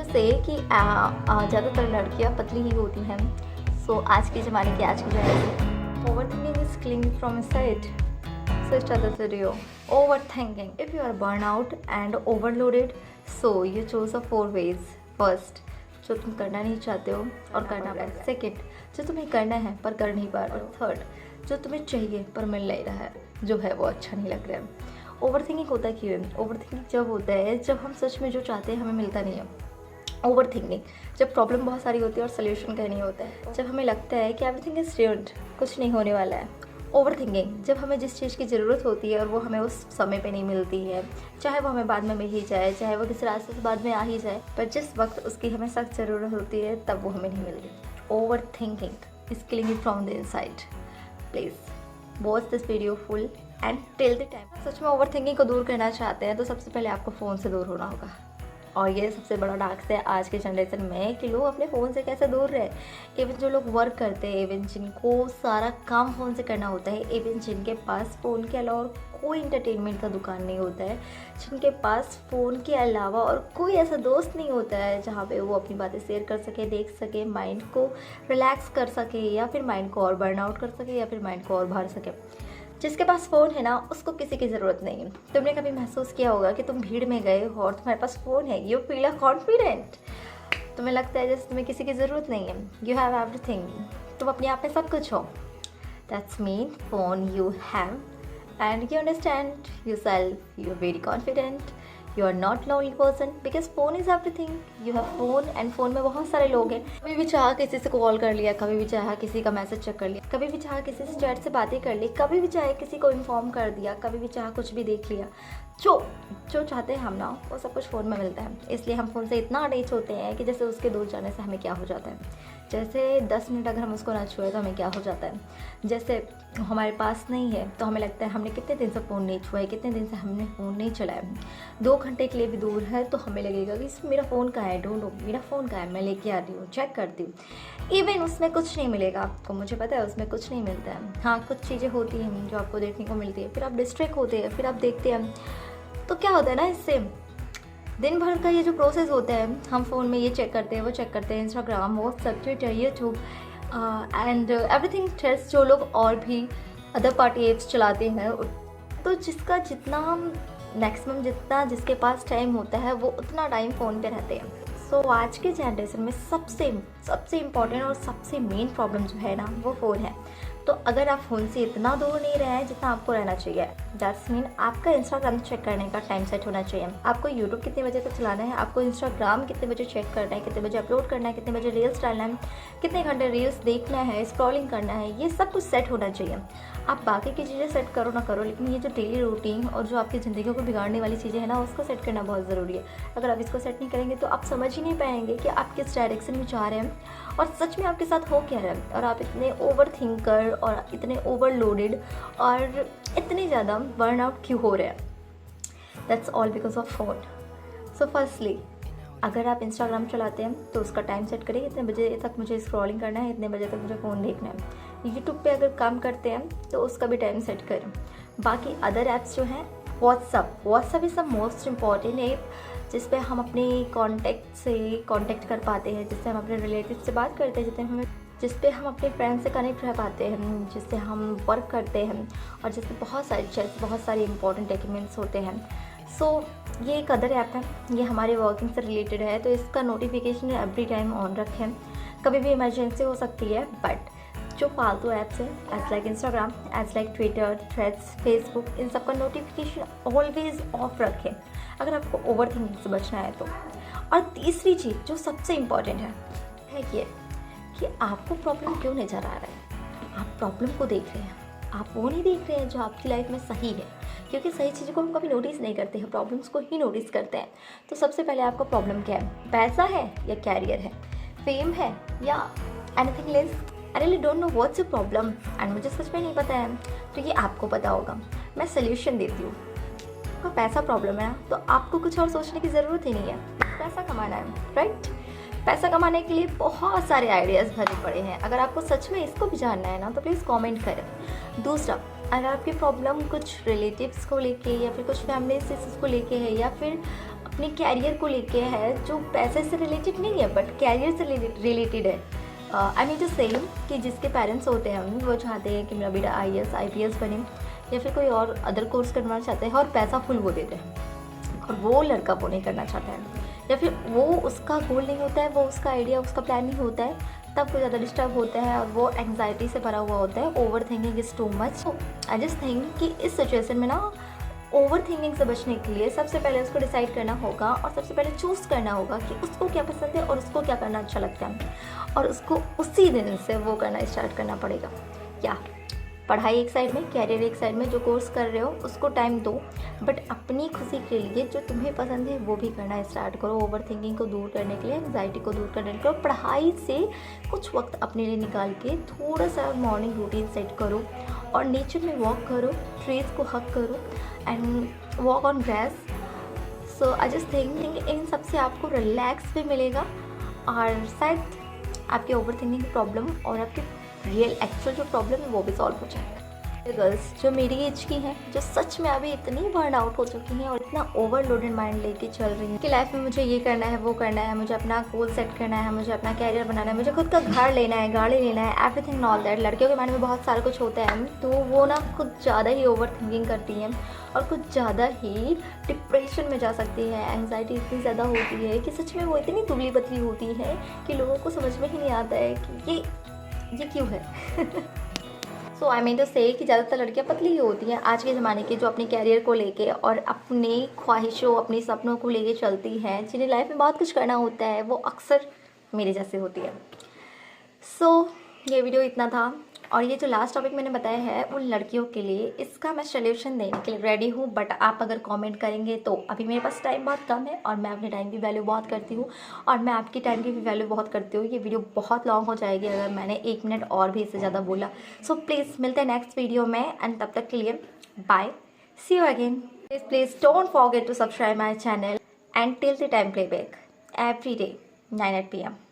से कि ज़्यादातर लड़कियां पतली ही होती हैं। सो आज के ज़माने की आज की generation over thinking is killing from inside. So start this video. Overthinking. If you are burnout and overloaded, so you choose a 4 ways. First, जो तुम करना नहीं चाहते हो और करना पड़ रहा है। सेकेंड, जो तुम्हें करना है पर कर नहीं पा रहे हो। थर्ड, जो तुम्हें चाहिए पर मिल नहीं रहा है, जो है वो अच्छा नहीं लग रहा है। ओवर थिंकिंग होता क्यों है? ओवर थिंकिंग जब होता है जब हम सच में जो चाहते हैं हमें मिलता नहीं है। ओवर थिंकिंग जब प्रॉब्लम बहुत सारी होती है और सोल्यूशन का नहीं होता है, जब हमें लगता है कि एवरीथिंग इज रूइंड, कुछ नहीं होने वाला है। ओवर थिंकिंग जब हमें जिस चीज़ की ज़रूरत होती है और वो हमें उस समय पे नहीं मिलती है, चाहे वो हमें बाद में मिल ही जाए, चाहे वो किसी रास्ते से बाद में आ ही जाए, पर जिस वक्त उसकी हमें सख्त ज़रूरत होती है तब वो हमें नहीं मिलती। Overthinking is killing it from the inside. Please watch this video full and till the time. सच में ओवर थिंकिंग को दूर करना चाहते हैं तो सबसे पहले आपको फ़ोन से दूर होना होगा। और ये सबसे बड़ा डार्क है आज के जनरेशन में कि लोग अपने फ़ोन से कैसे दूर रहे। इवन जो लोग वर्क करते हैं, इवन जिनको सारा काम फ़ोन से करना होता है, इवन जिनके पास फ़ोन के अलावा और कोई इंटरटेनमेंट का दुकान नहीं होता है, जिनके पास फ़ोन के अलावा और कोई ऐसा दोस्त नहीं होता है जहाँ पे वो अपनी बातें शेयर कर सके, देख सके, माइंड को रिलैक्स कर सके, या फिर माइंड को और बर्न आउट कर सके, या फिर माइंड को और भर सके। जिसके पास फ़ोन है ना उसको किसी की ज़रूरत नहीं है। तुमने कभी महसूस किया होगा कि तुम भीड़ में गए हो और तुम्हारे पास फ़ोन है, यू फील कॉन्फिडेंट, तुम्हें लगता है जैसे तुम्हें किसी की ज़रूरत नहीं है, यू हैव एवरीथिंग, तुम अपने आप में सब कुछ हो। That's mean phone you have and you understand yourself, you are very confident, you are not lonely person because phone is everything. You have phone and phone में बहुत सारे लोग हैं। कभी भी चाहा किसी से कॉल कर लिया, कभी भी चाहा किसी का मैसेज चेक कर लिया, कभी भी चाहा किसी से चैट से बातें कर ली, कभी भी चाहे किसी को इन्फॉर्म कर दिया, कभी भी चाहा कुछ भी देख लिया। जो चाहते हैं हम ना वो सब कुछ फ़ोन में मिलता है। इसलिए हम फ़ोन से इतना अटैच होते हैं कि जैसे उसके दूर जाने से हमें क्या हो जाता है, जैसे 10 मिनट अगर हम उसको ना छुए तो हमें क्या हो जाता है, जैसे हमारे पास नहीं है तो हमें लगता है हमने कितने दिन से फ़ोन नहीं छुआ है, कितने दिन से हमने फ़ोन नहीं चलाया। 2 घंटे के लिए भी दूर है तो हमें लगेगा कि मेरा फ़ोन कहाँ है, ढूंढो मेरा फ़ोन कहाँ है, मैं लेके आती हूँ, चेक करती हूँ। इवन उसमें कुछ नहीं मिलेगा आपको, मुझे पता है उसमें कुछ नहीं मिलता है। हाँ, कुछ चीज़ें होती हैं जो आपको देखने को मिलती है, फिर आप डिस्ट्रैक्ट होते हैं, फिर आप देखते हैं। तो क्या होता है ना, इससे दिन भर का ये जो प्रोसेस होता है, हम फ़ोन में ये चेक करते हैं, वो चेक करते हैं, Instagram, WhatsApp, Twitter, YouTube and everything test, जो लोग और भी अदर पार्टी एप्स चलाते हैं, तो जिसका जितना मैक्सिमम जितना जिसके पास टाइम होता है वो उतना टाइम फ़ोन पे रहते हैं। सो आज के जनरेशन में सबसे इम्पॉर्टेंट और सबसे मेन प्रॉब्लम जो है ना वो फ़ोन है। तो अगर आप फ़ोन से इतना दूर नहीं रहे हैं जितना आपको रहना चाहिए, दैट्स मीन आपका इंस्टाग्राम चेक करने का टाइम सेट होना चाहिए। आपको यूट्यूब कितने बजे तक चलाना है, आपको इंस्टाग्राम कितने बजे चेक करना है, कितने बजे अपलोड करना है, कितने बजे रील्स डालना है, कितने घंटे रील्स देखना है, स्क्रॉलिंग करना है, ये सब कुछ सेट होना चाहिए। आप बाकी की चीज़ें सेट करो ना करो, लेकिन ये जो डेली रूटीन और जो आपकी ज़िंदगी को बिगाड़ने वाली चीज़ें हैं ना उसको सेट करना बहुत ज़रूरी है। अगर आप इसको सेट नहीं करेंगे तो आप समझ ही नहीं पाएंगे कि आप किस डायरेक्शन में जा रहे हैं और सच में आपके साथ हो क्या रहा है। और आप इतने ओवर थिंकर और इतने ओवरलोडेड और इतने ज़्यादा बर्न आउट क्यों हो रहे हैं? That's all because of phone. So firstly, अगर आप इंस्टाग्राम चलाते हैं तो उसका टाइम सेट करें, इतने बजे तक मुझे स्क्रॉलिंग करना है, इतने बजे तक मुझे फ़ोन देखना है। यूट्यूब पे अगर काम करते हैं तो उसका भी टाइम सेट करें। बाकी अदर ऐप्स जो हैं, WhatsApp is the most important app जिस पे हम अपने कॉन्टैक्ट से कांटेक्ट कर पाते हैं, जिससे हम अपने रिलेटिव से बात करते हैं, जिस पे हम अपने फ्रेंड से कनेक्ट रह पाते हैं, जिससे हम वर्क करते हैं और जिससे बहुत सारे इंपॉर्टेंट डॉक्यूमेंट्स होते हैं। सो ये एक अदर ऐप है, ये हमारे वर्किंग से रिलेटेड है, तो इसका नोटिफिकेशन एवरी टाइम ऑन रखें। कभी भी इमरजेंसी हो सकती है, बट जो फालतू ऐप्स हैं as like Instagram, as like Twitter, Threads, Facebook, इन सब का नोटिफिकेशन ऑलवेज ऑफ रखें अगर आपको ओवर थिंकिंग से बचना है तो। और तीसरी चीज़ जो सबसे इम्पॉर्टेंट है ये कि आपको प्रॉब्लम क्यों नज़र आ रहा है। आप प्रॉब्लम को देख रहे हैं, आप वो नहीं देख रहे हैं जो आपकी लाइफ में सही है, क्योंकि सही चीज़ों को हम कभी नोटिस नहीं करते हैं, प्रॉब्लम्स को ही नोटिस करते हैं। तो सबसे पहले आपका प्रॉब्लम क्या है? पैसा है या कैरियर है, फेम है या anything less? I really don't know what's your problem and मुझे सच में नहीं पता है, तो ये आपको पता होगा। मैं सोल्यूशन देती हूँ। आपका पैसा प्रॉब्लम है ना, तो आपको कुछ और सोचने की ज़रूरत ही नहीं है, पैसा कमाना है, राइट? पैसा कमाने के लिए बहुत सारे आइडियाज़ भरे पड़े हैं। अगर आपको सच में इसको भी जानना है ना तो प्लीज़ कमेंट करें। दूसरा, अगर आपकी प्रॉब्लम कुछ रिलेटिव्स को लेके या फिर कुछ फैमिली इश्यूज़ को लेके है या फिर अपने कैरियर को लेके है जो पैसे से रिलेटेड नहीं है बट कैरियर से रिलेटेड है। आई मीन टू से कि जिसके पेरेंट्स होते हैं वो चाहते हैं कि मेरा बेटा IAS IPS बने या फिर कोई और अदर कोर्स करना चाहते हैं और पैसा फुल वो देते हैं और वो लड़का वो नहीं करना चाहता है या फिर वो उसका गोल नहीं होता है, वो उसका आइडिया उसका प्लान नहीं होता है, तब वो ज़्यादा डिस्टर्ब होता है और वो एंग्जाइटी से भरा हुआ होता है। Over thinking is too much. I just think कि इस सिचुएशन में ना ओवर थिंकिंग से बचने के लिए सबसे पहले उसको डिसाइड करना होगा और सबसे पहले चूज़ करना होगा कि उसको क्या पसंद है और उसको क्या करना अच्छा लगता है और उसको उसी दिन से वो करना स्टार्ट करना पड़ेगा। या पढ़ाई एक साइड में, कैरियर एक साइड में, जो कोर्स कर रहे हो उसको टाइम दो बट अपनी खुशी के लिए जो तुम्हें पसंद है वो भी करना स्टार्ट करो। ओवर थिंकिंग को दूर करने के लिए, एंग्जाइटी को दूर करने के लिए पढ़ाई से कुछ वक्त अपने लिए निकाल के थोड़ा सा मॉर्निंग रूटीन सेट करो और नेचर में वॉक करो, ट्रीज को हक करो and walk on grass. So I just think in सबसे आपको रिलैक्स भी मिलेगा और शायद आपके ओवर थिंकिंग की प्रॉब्लम और आपके रियल एक्चुअल जो प्रॉब्लम है वो भी सॉल्व हो जाएगा। गर्ल्स जो मेरी एज की हैं, जो सच में अभी इतनी बर्न आउट हो चुकी हैं और इतना ओवरलोडेड माइंड लेके चल रही हैं कि लाइफ में मुझे ये करना है, वो करना है, मुझे अपना गोल सेट करना है, मुझे अपना कैरियर बनाना है, मुझे खुद का घर लेना है, गाड़ी लेना है, एवरीथिंग ऑल दैट। लड़कियों के माइंड में बहुत सारा कुछ होता है तो वो ना कुछ ज़्यादा ही ओवर थिंकिंग करती हैं और कुछ ज़्यादा ही डिप्रेशन में जा सकती है। एंग्जाइटी इतनी ज़्यादा होती है कि सच में वो इतनी दुबली पतली होती है कि लोगों को समझ में ही नहीं आता है कि ये क्यों है। सो आई मीन टू से कि ज़्यादातर लड़कियां पतली ही होती हैं आज के ज़माने की, जो अपने कैरियर को लेके और अपनी ख्वाहिशों, अपने सपनों को लेके चलती हैं, जिन्हें लाइफ में बहुत कुछ करना होता है, वो अक्सर मेरे जैसे होती है। सो ये वीडियो इतना था और ये जो लास्ट टॉपिक मैंने बताया है उन लड़कियों के लिए, इसका मैं सल्यूशन देने के लिए रेडी हूँ बट आप अगर कमेंट करेंगे तो अभी मेरे पास टाइम बहुत कम है और मैं अपने टाइम की वैल्यू बहुत करती हूँ और मैं आपकी टाइम की भी वैल्यू बहुत करती हूँ। ये वीडियो बहुत लॉन्ग हो जाएगी अगर मैंने 1 मिनट और भी इससे ज़्यादा बोला। सो प्लीज़ मिलते हैं नेक्स्ट वीडियो में एंड तब तक के लिए bye, see you again. Please don't forget to subscribe my channel and till the time playback every day 9 PM।